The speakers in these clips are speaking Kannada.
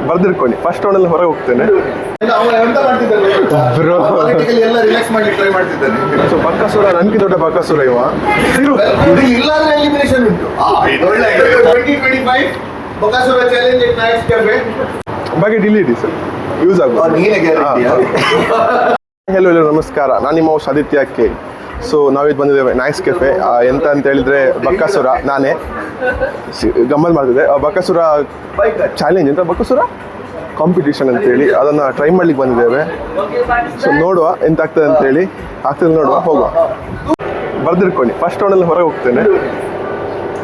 ಬರ್ದಿರ್ಕೊಳ್ಳಿ. ಫಸ್ಟ್ ರೌಂಡಲ್ಲಿ ಹೊರಗೆ ಹೋಗ್ತೇನೆ. ಸೊ ಬಕಾಸುರ ನನ್ಗೆ ದೊಡ್ಡ ಬಕಾಸುರ ಇವ. ಬಗ್ಗೆ ಡಿಲೀಟ್ ಸರ್, ಯೂಸ್ ಆಗ್ಬೋದು. ಹೆಲೋ ನಮಸ್ಕಾರ, ನಾನು ನಿಮ್ಮ ಆದಿತ್ಯ ಕೆ. ಸೊ ನಾವಿದು ಬಂದಿದ್ದೇವೆ ನೈಸ್ ಕೆಫೆ. ಎಂತ ಅಂತ ಹೇಳಿದ್ರೆ ಬಕಾಸುರ ನಾನೇ ಗಮ್ಮತ್ ಮಾಡ್ತಿದ್ದೆ. ಬಕಾಸುರ ಚಾಲೆಂಜ್ ಅಂತ, ಬಕಾಸುರ ಕಾಂಪಿಟೇಷನ್ ಅಂತೇಳಿ ಅದನ್ನು ಟ್ರೈ ಮಾಡ್ಲಿಕ್ಕೆ ಬಂದಿದ್ದೇವೆ. ಸೊ ನೋಡುವ ಎಂತ ಆಗ್ತದೆ ಅಂತೇಳಿ. ಆಗ್ತದೆ ನೋಡುವ, ಹೋಗುವ. ಬರ್ದಿರ್ಕೊಳ್ಳಿ. ಫಸ್ಟ್ ರೌಂಡಲ್ಲಿ ಹೊರಗೆ ಹೋಗ್ತೇನೆ.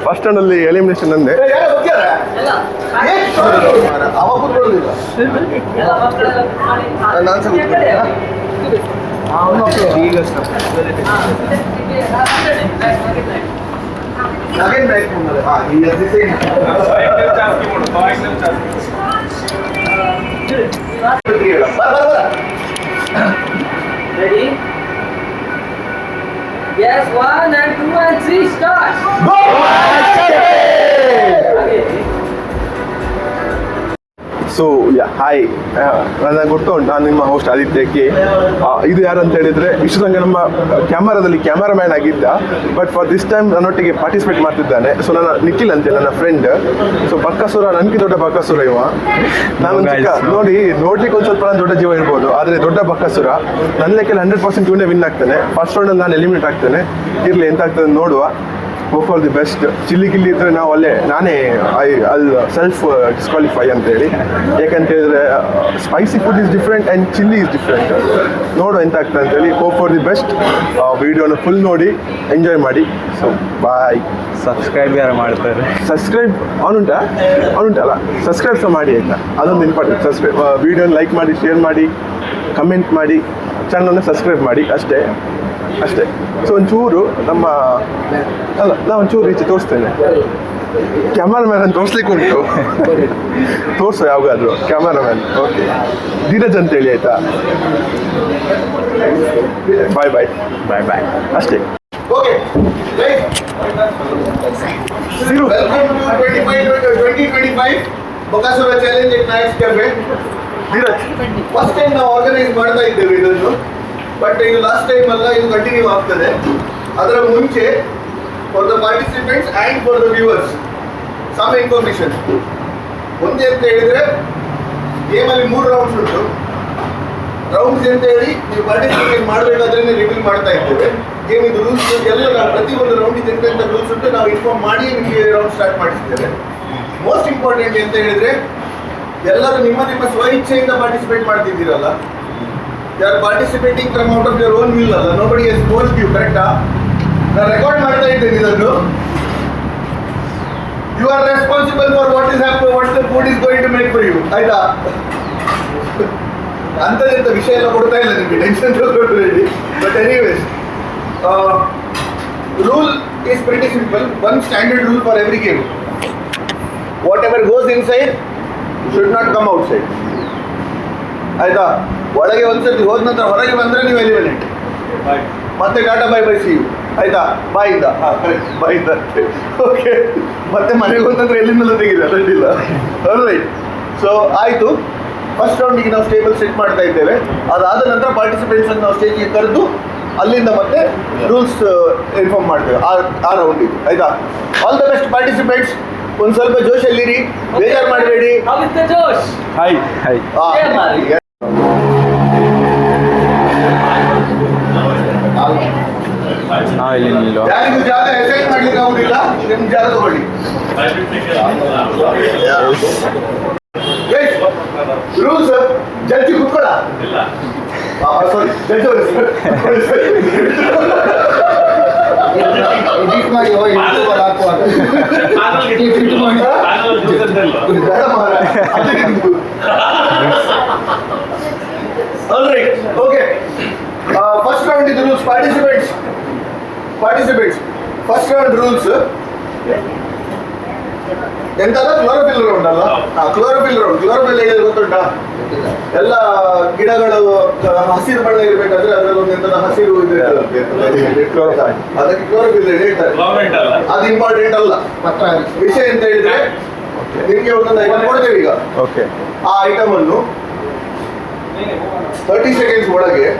ಫಸ್ಟ್ ರೌಂಡಲ್ಲಿ ಎಲಿಮಿನೇಷನ್ ಅಂದೆ. Ready? Yes, 1 and 2 and 3 start. Go! So hi, ನನಗೆ ಗೊತ್ತುಂಟು, ನಾನು ನಿಮ್ಮ ಹೋಸ್ಟ್ ಆದಿತ್ಯ ಕೆ. ಇದು ಯಾರು ಅಂತ ಹೇಳಿದರೆ ಇಷ್ಟು ತನಕ ನಮ್ಮ ಕ್ಯಾಮರಾದಲ್ಲಿ ಕ್ಯಾಮರಾಮ್ಯಾನ್ ಆಗಿದ್ದ, ಬಟ್ ಫಾರ್ ದಿಸ್ ಟೈಮ್ ನನ್ನೊಟ್ಟಿಗೆ ಪಾರ್ಟಿಸಿಪೇಟ್ ಮಾಡ್ತಿದ್ದಾನೆ. ಸೊ ನನ್ನ ನಿಖಿಲ್ ಅಂತೇಳಿ ನನ್ನ ಫ್ರೆಂಡ್. ಸೊ ಬಕಾಸುರ ನನಗೆ ದೊಡ್ಡ ಬಕಾಸುರ ಇವ. ನಾನು ನೋಡ್ಲಿಕ್ಕೆ ಒಂದು ಸ್ವಲ್ಪ ದೊಡ್ಡ ಜೀವ ಇರ್ಬೋದು, ಆದರೆ ದೊಡ್ಡ ಬಕಾಸುರ. ನನ್ನ ಲೆಕ್ಕಲ್ಲಿ 100% ಇವನೇ ವಿನ್ ಆಗ್ತಾನೆ. ಫಸ್ಟ್ ರೌಂಡಲ್ಲಿ ನಾನು ಎಲಿಮಿನೇಟ್ ಆಗ್ತೇನೆ. ಇರಲಿ ಎಂತ ಆಗ್ತದೆ ನೋಡುವ. Hope for the best. Chilli ಗಿಲ್ಲಿ ಇದ್ರೆ ನಾವು ನಾನೇ ಅಲ್ಲಿ ಸೆಲ್ಫ್ ಡಿಸ್ಕ್ವಾಲಿಫೈ ಅಂತೇಳಿ. ಯಾಕಂತ ಹೇಳಿದ್ರೆ spicy food is different and chilli is different. ನೋಡು ಎಂತ ಆಗ್ತದೆ ಅಂತೇಳಿ. Hope for the best. ವಿಡಿಯೋನ ಫುಲ್ ನೋಡಿ ಎಂಜಾಯ್ ಮಾಡಿ. So bye. ಸಬ್ಸ್ಕ್ರೈಬ್ ಯಾರು ಮಾಡ್ತಾರೆ? ಸಬ್ಸ್ಕ್ರೈಬ್ ಅವನುಂಟಲ್ಲ, ಸಬ್ಸ್ಕ್ರೈಬ್ ಸಹ ಮಾಡಿ ಆಯಿತಾ, ಅದೊಂದು ಇಂಪಾರ್ಟೆಂಟ್. ಸಬ್ಸ್ಕ್ರೈಬ್, ವಿಡಿಯೋನ ಲೈಕ್ ಮಾಡಿ, ಶೇರ್ ಮಾಡಿ, ಕಮೆಂಟ್ ಮಾಡಿ, ಚಾನಲ್ನ ಸಬ್ಸ್ಕ್ರೈಬ್ ಮಾಡಿ, ಅಷ್ಟೇ. ಸೊ ಒಂಚೂರು ನಾ ಒಂಚೂರು ಈಚೆ ತೋರಿಸ್ತೇನೆ. ಕ್ಯಾಮರಾಮ್ಯಾನ್ ಅಂತ ತೋರಿಸ್ಲಿಕ್ಕೆ ಉಂಟು, ತೋರಿಸು ಯಾವಾಗಾದ್ರು ಕ್ಯಾಮರಾಮ್ಯಾನ್. ಓಕೆ, ಧೀರಜ್ ಅಂತೇಳಿ ಆಯ್ತಾ. ಬಾಯ್ ಬಾಯ್ ಬಾಯ್ ಬಾಯ್, ಅಷ್ಟೇ. Okay, right. Welcome to 2025 Bakasura Challenge at Nice Cafe. Dheeraj, first time ನಾವು ಆರ್ಗನೈಸ್ ಮಾಡ್ತಾ ಇದ್ದೇವೆ ಇದನ್ನು, ಬಟ್ ಇದು ಲಾಸ್ಟ್ ಟೈಮ್ ಅಲ್ಲ, ಇದು ಕಂಟಿನ್ಯೂ ಆಗ್ತದೆ. ಅದರ ಮುಂಚೆ for the participants and for the viewers some information. ಒಂದೇ ಅಂತ ಹೇಳಿದರೆ ಗೇಮಲ್ಲಿ 3 ರೌಂಡ್ಸ್ ಉಂಟು. ರೌಂಡ್ಸ್ ಅಂತ ಹೇಳಿ ನೀವು ಪಾರ್ಟಿಸಿಪೇಟ್ ಮಾಡಬೇಕಾದ್ರೆ ರಿವೀಲ್ ಮಾಡ್ತಾ ಇದ್ದೇವೆ. ಗೇಮ್ ಇದು ರೂಲ್ಸ್ ಎಲ್ಲ ನಾವು ಪ್ರತಿಯೊಂದು ರೌಂಡ್ ಎಂತೆಂಥ ರೂಲ್ಸ್ ಉಂಟು ನಾವು ಇನ್ಫಾರ್ಮ್ ಮಾಡಿ ನಿಮಗೆ ರೌಂಡ್ ಸ್ಟಾರ್ಟ್ ಮಾಡಿಸ್ತೇವೆ. ಮೋಸ್ಟ್ ಇಂಪಾರ್ಟೆಂಟ್ ಅಂತ ಹೇಳಿದರೆ ಎಲ್ಲರೂ ನಿಮ್ಮ ಸ್ವ ಇಚ್ಛೆಯಿಂದ ಪಾರ್ಟಿಸಿಪೇಟ್ ಮಾಡ್ತಿದ್ದೀರಲ್ಲ. You are participating from out of your own will ಅಲ್ಲ. ನೋಬಡಿ ಹ್ಯಾಸ್ ಫೋರ್ಸ್ಡ್ ಯು, ಕರೆಕ್ಟಾ? ನಾನು ರೆಕಾರ್ಡ್ ಮಾಡ್ತಾ ಇದ್ದೇನೆ ಇದನ್ನು. You are responsible for what the food is going to make for you, ಆಯ್ತಾ? ಅಂಥದ್ದೆಂಥ ವಿಷಯ ಎಲ್ಲ ಕೊಡ್ತಾ ಇಲ್ಲ ನಿಮಗೆ, ಟೆನ್ಷನ್ ತಗೊಳ್ಬೇಡಿ. But anyways, rule is pretty simple. One standard rule for every game. Whatever goes inside should not come outside. ಆಯ್ತಾ? ಒಳಗೆ ಒಂದ್ಸತಿ ಹೋದ ನಂತರ ಹೊರಗೆ ಬಂದರೆ ನೀವು ಎಲಿಮಿನೇಟ್. ಮತ್ತೆ tata bye bye see you, ಆಯ್ತಾ? ಬಾಯಿಂದ, ಕರೆಕ್ಟ್, ಬಾಯಿಂದ. ಓಕೆ, ಮತ್ತೆ ಮನೆಗೆ ಹೋದಂದ್ರೆ ಎಲ್ಲಿಂದಲೂ ತೆಗಿದೆ, ಅಡ್ಡಿಲ್ಲ. ರೈಟ್. ಸೊ ಆಯಿತು, ಫಸ್ಟ್ ರೌಂಡಿಗೆ ನಾವು ಸ್ಟೇಬಲ್ ಸೆಟ್ ಮಾಡ್ತಾ ಇದ್ದೇವೆ. ಅದಾದ ನಂತರ ಪಾರ್ಟಿಸಿಪೆಂಟ್ಸ್ ನಾವು ಸ್ಟೇಜಿಗೆ ಕರೆದು ಅಲ್ಲಿಂದ ಮತ್ತೆ ರೂಲ್ಸ್ ಇನ್ಫಾರ್ಮ್ ಮಾಡ್ತೇವೆ ಆ ರೌಂಡಿಗೆ, ಆಯ್ತಾ? All the best participants. ಒಂದು ಸ್ವಲ್ಪ ಜೋಶಲ್ಲಿರಿ, ಬೇಜಾರು ಮಾಡಬೇಡಿ. Hi hi. ಯಾರಿಗೂ ಜಾಗ ಎಫೆಕ್ಟ್ ಮಾಡ್ಲಿಕ್ಕೆ ಆಗುದಿಲ್ಲ, ನಿಮ್ಮ ಜಾಗ ತಗೊಳ್ಳಿ. ರೂಲ್ಸ್ ಜಡ್ಜಿ ಕುತ್ಕೊಳ್ಳ. ಸಾರಿ, ಜಡ್ಜ್ ಮಾಡಿ ಹೋಗಿ ಓಕೆ. ಫಸ್ಟ್ ರೌಂಡ್ ಇದು rules. Participates first round rules ಎಂತಲ್ಲ, ಕ್ಲೋರೋಫಿಲ್ ರೌಂಡ್ ಅಲ್ಲ. ಕ್ಲೋರೋಫಿಲ್ ಹೇಗೆ ಗೊತ್ತುಂಟಾ? ಎಲ್ಲ ಗಿಡಗಳು ಹಸಿರು ಬಣ್ಣ ಇರಬೇಕಾದ್ರೆ ಅದರಲ್ಲಿ ಒಂದು ಎಂತ ಹಸಿರು ಅದಕ್ಕೆ ಕ್ಲೋರೋಫಿಲ್ ಹೇಳ್ತಾರೆ. ಅದು ಇಂಪಾರ್ಟೆಂಟ್ ಅಲ್ಲ. ವಿಷಯ ಅಂತ ಹೇಳಿದ್ರೆ Okay. ನಿಮಗೆ ಒಂದೊಂದು ಐಟಮ್ ಕೊಡ್ತೇವೆ ಈಗ. ಓಕೆ ಆ ಐಟಮ್ ಅನ್ನು 30 ಸೆಕೆಂಡ್ಸ್ ಒಳಗೆ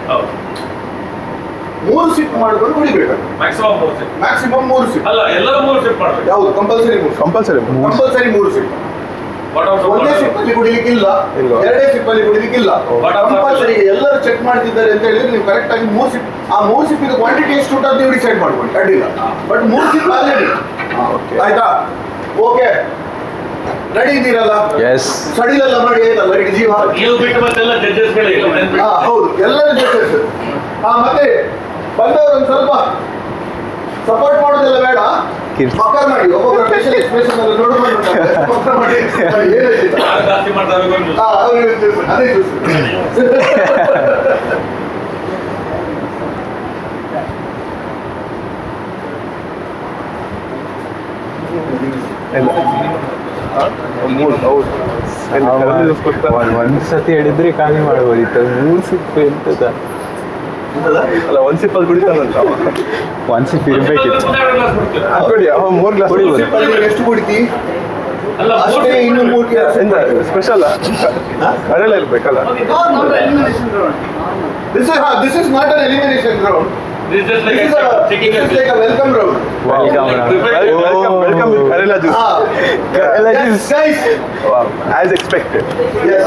3 ಸಿಪ್ ಮಾಡ್ಕೊಂಡು ಕುಡಿಬೇಕು. Maximum 3 sip. Maximum 3 sip. ಅಲ್ಲ ಎಲ್ಲರೂ 3 ಸಿಪ್ ಮಾಡ್ಬೇಕು. ಯಾವುದು ಕಂಪಲ್ಸರಿ 3 ಕಂಪಲ್ಸರಿ ಕಂಪಲ್ಸರಿ 3 ಸಿಪ್. ಒಂದೇ ಸಿಪ್ ಅಲ್ಲಿ ಕುಡಿಲಿಕ್ಕಿಲ್ಲ, ಇಲ್ವಾ? ಎರಡೇ ಸಿಪ್ ಅಲ್ಲಿ ಕುಡಿಲಿಕ್ಕಿಲ್ಲ. ಕಂಪಲ್ಸರಿ ಎಲ್ಲರೂ ಚೆಕ್ ಮಾಡ್ತಿದ್ದಾರೆ ಅಂತ ಹೇಳಿದ್ರೆ ನೀವು ಕರೆಕ್ಟ್ ಆಗಿ 3 ಸಿಪ್, ಆ 3 ಸಿಪ್ ಇದು ಕ್ವಾಂಟಿಟಿ ಎಷ್ಟು ಉಂಟು ಅಂತ ನೀವು ಡಿಸೈಡ್ ಮಾಡ್ಕೊಳ್ಳಿ, ಅಡ್ಡಿಲ್ಲ. ಬಟ್ 3 ಸಿಪ್ ಆಲ್ರೆಡಿ ಓಕೆ ಆಯ್ತಾ? ಓಕೆ, ರೆಡಿ ಇದ್ದೀರಲ್ಲ? ಎಸ್ ಸಡಿಲೆಲ್ಲ ಮಾಡಿ ಆಯ್ತಲ್ಲ ಇಡೀ ಜೀವ? ನೀವು ಬಿಟ್ಟು ಮತ್ತೆಲ್ಲ ಜಡ್ಜಸ್ಗಳೇ ಹಾ ಹೌದು, ಎಲ್ಲರೂ ಜಡ್ಜಸ್. ಹಾ ಮತ್ತೆ ಬಂದವರು ಒಂದು ಸ್ವಲ್ಪ ಸಪೋರ್ಟ್ ಮಾಡೋದೆಲ್ಲ ಬೇಡ, ಮಕ್ಕರ್ ಮಾಡಿ. ಒಬ್ಬೊಬ್ಬರ ಫೇಶಿಯಲ್ ಎಕ್ಸ್ಪ್ರೆಷನ್ ಎಲ್ಲ ನೋಡ್ಕೊಂಡು ಮಕ್ಕರ್ ಮಾಡಿ ಏನಾಯ್ತು ಜಾಸ್ತಿ ಮಾಡ್ತಾ ಇರ್ಬೇಕು. ಹಾ ಅವ್ರಿಗೆ ಅದೇ ಜ್ಯೂಸ್. ಒಂದ್ಸತಿ ಹಿಡಿದ್ರೆ ಖಾಲಿ ಮಾಡ್ಬೋದಿತ್ತು. 3 ಸಿಪ್ ಎಂತದ ಅಲ್ಲ ಒಂದು ಸಿಪ್ಪಲ್ಲಿ ಕುಡಿತಾನಂತ ಒಂದ್ ಸಿಪ್ ಇರ್ಬೇಕಿತ್ತು. ಹಾಕೊಳ್ಳಿ 3 ಗ್ಲಾಸ್ ಕುಡಿಬೋದು. ಸಿಪ್ಪಲ್ಲಿ ಎಷ್ಟು ಕುಡಿತಿ ಅಲ್ಲ ಅಷ್ಟೇ, ಇನ್ನು 3 ಗ್ಲಾಸ್. ಎಂತ ಸ್ಪೆಷಲ್ ಕರೆಲ್ಲ ಇರ್ಬೇಕಲ್ಲ. This is not an elimination round. This is just like This is checking a welcome round. Welcome with karela juice. Ah, Karela yes, juice. guys. As expected. Yes.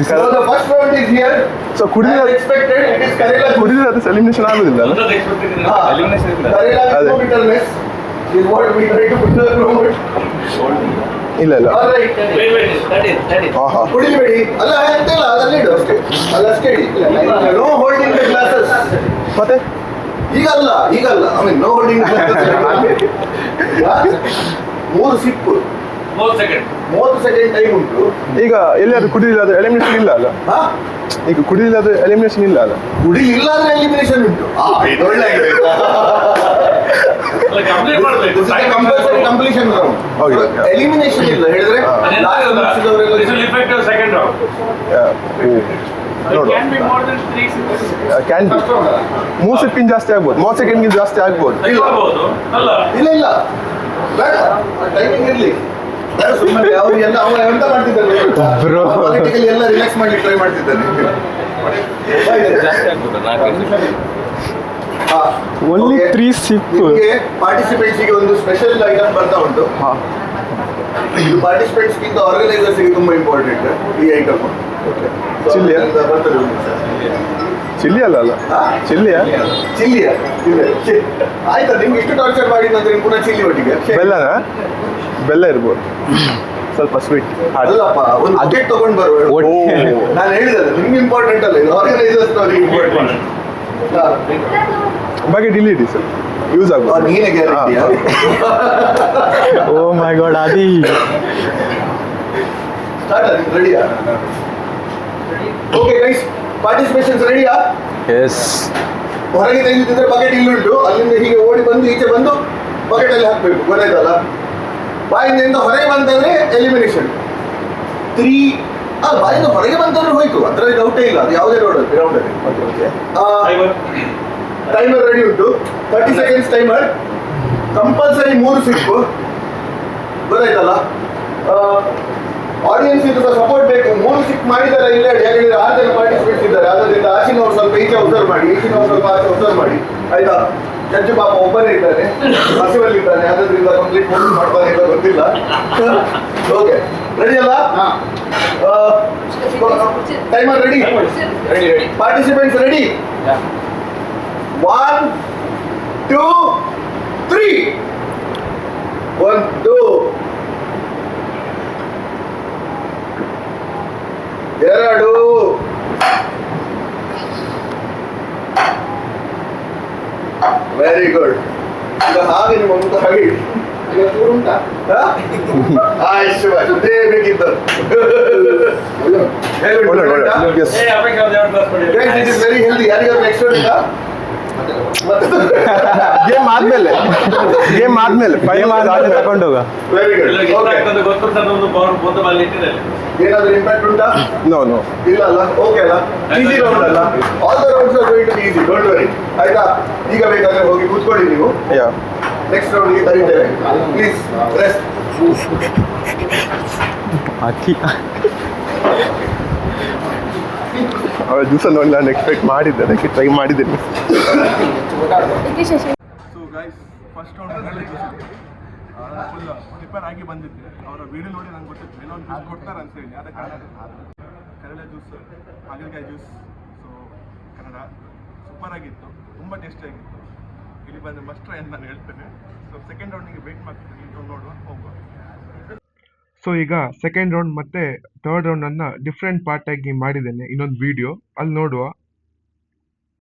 So the first round is here. So ಕುಡಿದ್ರೆ As expected, it is Karela juice. ಕುಡಿದ್ರೆ ಅದು ಎಲಿಮಿನೇಷನ್ ಆಗೋದಿಲ್ಲ ಅಲ್ಲ? Ah, Karela with ಅದೇ. no bitterness is what we try to put the round. ಇಲ್ಲ ಇಲ್ಲ. All right. ಆಹಾ ಕುಡಿಬೇಡಿ. ಅಲ್ಲ ಎಂತಿಲ್ಲ, ಅದಲ್ಲೇ ಇಡು ಅಷ್ಟೇ. ಅಲ್ಲಷ್ಟೇ ಇಡಿ. No holding the glasses. ಮತ್ತೆ ಈಗಲ್ಲ I mean no holding glasses. 3 sip 30 second time ಉಂಟು. ಈಗ ಎಲ್ಲಿಯಾದ್ರೂ ಕುಡಿದಿಲ್ಲ ಅದು ಎಲಿಮಿನೇಷನ್ ಇಲ್ಲ ಅಲ್ಲ? ಹಾ, ಈಗ ಕುಡಿದಿಲ್ಲ ಅದು ಎಲಿಮಿನೇಷನ್ ಇಲ್ಲ ಅಲ್ಲ? ಕುಡಿ ಇಲ್ಲ ಅಂದ್ರೆ ಎಲಿಮಿನೇಷನ್ ಉಂಟು. ಇದು ಒಳ್ಳೆ ಆಗಿದೆ. Compulsory completion round. Okay. Elimination ಇಲ್ಲ ಹೇಳಿದ್ರೆ ಸೆಕೆಂಡ್ ರೌಂಡ್. ನೋಡು ಕ್ಯಾನ್ ಬಿ 3 ಸೆಕೆಂಡ್ ಜಾಸ್ತಿ ಆಗ್ಬೋದು, 30 ಸೆಕೆಂಡ್ಗಿಂತ ಜಾಸ್ತಿ ಆಗ್ಬೋದು. ತೆಗಿಬಹುದು ಅಲ್ಲ ಇಲ್ಲ ಬೇಡ, ಟೈಮಿಂಗ್ ಇರ್ಲಿ. ಸುಮ್ಮನೆ ಅವರೆಲ್ಲ ಅವ ಎಂತ ಮಾಡ್ತಿದ್ದಾರೆ Bro. ಪೊಲಿಟಿಕಲಿ ಎಲ್ಲ ರಿಲ್ಯಾಕ್ಸ್ ಮಾಡ್ಲಿಕ್ಕೆ ಟ್ರೈ ಮಾಡ್ತಿದ್ದಾನೆ. Only 3 sip. ಪಾರ್ಟಿಸಿಪೆಂಟ್ಸ್ ಗೆ ಒಂದು ಸ್ಪೆಷಲ್ ಐಟಮ್ ಬರ್ತಾ ಉಂಟು. ಹಾ ಇದು ಪಾರ್ಟಿಸಿಪೆಂಟ್ಸ್ ಗಿಂತ ಆರ್ಗನೈಸರ್ಸ್ ಗೆ ತುಂಬಾ ಇಂಪಾರ್ಟೆಂಟ್ ಈ ಐಟಮ್. ಚಿಲ್ಲಿಯಾ? ಬರ್ತದೆ ಚಿಲ್ಲಿ ಅಲ್ಲ ಅಲ್ಲ ಹಾ? ಚಿಲ್ಲಿಯಾ? ಚಿಲ್ಲಿಯಾ? ಆಯ್ತಾ, ನಿಮ್ಗೆ ಇಷ್ಟು ಟಾರ್ಚರ್ ಮಾಡಿ ನಂತರ ಪುನಃ ಚಿಲ್ಲಿ ಒಟ್ಟಿಗೆ ಬೆಲ್ಲನಾ? ಬೆಲ್ಲ ಇರ್ಬೋದು, ಸ್ವಲ್ಪ ಸ್ವೀಟ್. ಅಲ್ಲಪ್ಪ, ಒಂದು ಬಕೆಟ್ ತಗೊಂಡ್ ಬರುವ. ನಾನು ಹೇಳಿದಲ್ಲ ನಿಮ್ಗೆ ಇಂಪಾರ್ಟೆಂಟ್ ಅಲ್ಲ, ಇದು ಆರ್ಗನೈಸರ್ಸ್ ಇಂಪಾರ್ಟೆಂಟ್. ಬಗ್ಗೆ ಡಿಲೀಟ್ ಸರ್ ಯೂಸ್ ಆಗ್ಬೋದು. ನೀನೇ ಗ್ಯಾರಂಟಿಯಾ? Oh my God, Adi start ರೆಡಿಯಾ? ಓಕೆ ಗೈಸ್, ಪಾರ್ಟಿಸಿಪೇಷನ್ಸ್ ರೆಡಿಯಾ? ಎಸ್. ಹೊರಗೆ ತೆಗೆದಿದ್ರೆ ಬಕೆಟ್ ಇಲ್ಲುಂಟು, ಅಲ್ಲಿಂದ ಹೀಗೆ ಓಡಿ ಬಂದು ಈಚೆ ಬಂದು ಬಕೆಟ್ ಅಲ್ಲಿ ಹಾಕ್ಬೇಕು, ಗೊತ್ತಾಯ್ತಲ್ಲ? ಬಾಯಿಂದ ಹೊರಗೆ ಬಂತಂದ್ರೆ ಎಲಿಮಿನೇಷನ್. 3 ಬಾಯಿಂದ ಹೊರಗೆ ಬಂತಂದ್ರೆ ಹೋಯ್ತು, ಅದರಲ್ಲಿ ಡೌಟೇ ಇಲ್ಲ. ಅದು ಯಾವುದೇ ಗ್ರೌಂಡ್ ಅಲ್ಲಿ. ಟೈಮರ್ ರೆಡಿ ಉಂಟು, 30 ಸೆಕೆಂಡ್ಸ್ ಟೈಮರ್. ಕಂಪಲ್ಸರಿ 3 ಸಿಪ್ಪು, ಗೊತ್ತಾಯ್ತಲ್ಲ? ಆಡಿಯನ್ಸ್ ಇದು ಸಪೋರ್ಟ್ ಬೇಕು. 3 ಸಿಪ್ ಮಾಡಿದಾರೆ ಇಲ್ಲ, ಯಾಕಂದ್ರೆ 6 ಜನ ಪಾರ್ಟಿಸಿಪೇಟ್ಸ್ ಇದ್ದಾರೆ. ಆದ್ದರಿಂದ ಆಚಿನವ್ರು ಸ್ವಲ್ಪ ಈಚೆ ಅಬ್ಸರ್ವ್ ಮಾಡಿ, ಈಚಿನವ್ರು ಸ್ವಲ್ಪ ಆಚೆ ಅಬ್ಸರ್ವ್ ಮಾಡಿ, ಆಯ್ತಾ? ಜಡ್ಜ್ ಪಾಪ ಒಬ್ಬನೇ ಇದ್ದಾನೆ, ಹಸಿವಲ್ಲಿದ್ದಾನೆ, ಅದರಿಂದ ಕಂಪ್ಲೀಟ್ ಮಾಡ್ತಾನೆ ಇಲ್ಲ ಗೊತ್ತಿಲ್ಲ. ಓಕೆ, ರೆಡಿ ಅಲ್ಲ? Timer ready? Participants ready? 1 2 3. 1 2 2. Very good. ಈಗ ಹಾಗೆ ನಿಮ್ಮ ಮುಖ ಹಾಗೆ ಇಡಿ. ಈಗ ಚೂರು ಉಂಟಾ? ಆಯ್ತು, ಅದೇ ಬೇಕಿತ್ತು. Yes. It is very healthy. ಯಾರಿಗಾದ್ರು ನೆಕ್ಸ್ಟ್ ಉಂಟಾ? ಗೇಮ್ ಆದ್ಮೇಲೆ ತಗೊಂಡೋಗ. Very good. ಏನಾದ್ರು ಇಂಪ್ಯಾಕ್ಟ್ ಉಂಟಾ? ನೋ ಇಲ್ಲ ಅಲ್ಲ? ಓಕೆ ಅಲ್ಲ? ಈಸಿ ರೌಂಡ್ ಅಲ್ಲ? All the rounds are going to be easy, don't worry. ಆಯ್ತಾ? ಈಗ ಬೇಕಾದ್ರೆ ಹೋಗಿ ಕೂತ್ಕೊಳ್ಳಿ ನೀವು. ಯಾ ನೆಕ್ಸ್ಟ್ ರೌಂಡ್ಗೆ ಕರೀತೇವೆ. Please rest. ಅಕ್ಕಿ ಅವರ ಜ್ಯೂಸನ್ನು ನೋಡಿ ನಾನು ಎಕ್ಸ್ಪೆಕ್ಟ್ ಮಾಡಿದ್ದೆ, ಅದಕ್ಕೆ ಟ್ರೈ ಮಾಡಿದ್ದೇನೆ. So guys, first round full prepare ಆಗಿ ಬಂದಿದ್ದೆ. ಅವರ ವಿಡಿಯೋ ನೋಡಿ ನಂಗೆ ಗೊತ್ತಿತ್ತು ಏನೋ ಜ್ಯೂಸ್ ಕೊಡ್ತಾರೆ ಅಂತ ಹೇಳಿ. ಆದ ಕಾರಣ ಕಡಲೆ ಜ್ಯೂಸ್, ಹಾಗಲಕಾಯಿ ಜ್ಯೂಸ್, ಸೊ ಕನ್ನಡ ಸೂಪರ್ ಆಗಿತ್ತು, ತುಂಬ ಟೇಸ್ಟಿಯಾಗಿತ್ತು. ಇಲ್ಲಿ ಬಂದು ಮಸ್ಟ್ ಟ್ರೈ ಅಂತ ನಾನು ಹೇಳ್ತೇನೆ. ಸೊ ಸೆಕೆಂಡ್ ರೌಂಡಿಗೆ ವೆಯ್ಟ್ ಮಾಡ್ತೀನಿ, ನೋಡುವ, ಹೋಗುವ. ಸೊ ಈಗ ಸೆಕೆಂಡ್ ರೌಂಡ್ ಮತ್ತೆ ಥರ್ಡ್ ರೌಂಡನ್ನು ಡಿಫ್ರೆಂಟ್ ಪಾರ್ಟಾಗಿ ಮಾಡಿದ್ದೇನೆ, ಇನ್ನೊಂದು ವಿಡಿಯೋ ಅಲ್ಲಿ ನೋಡುವ.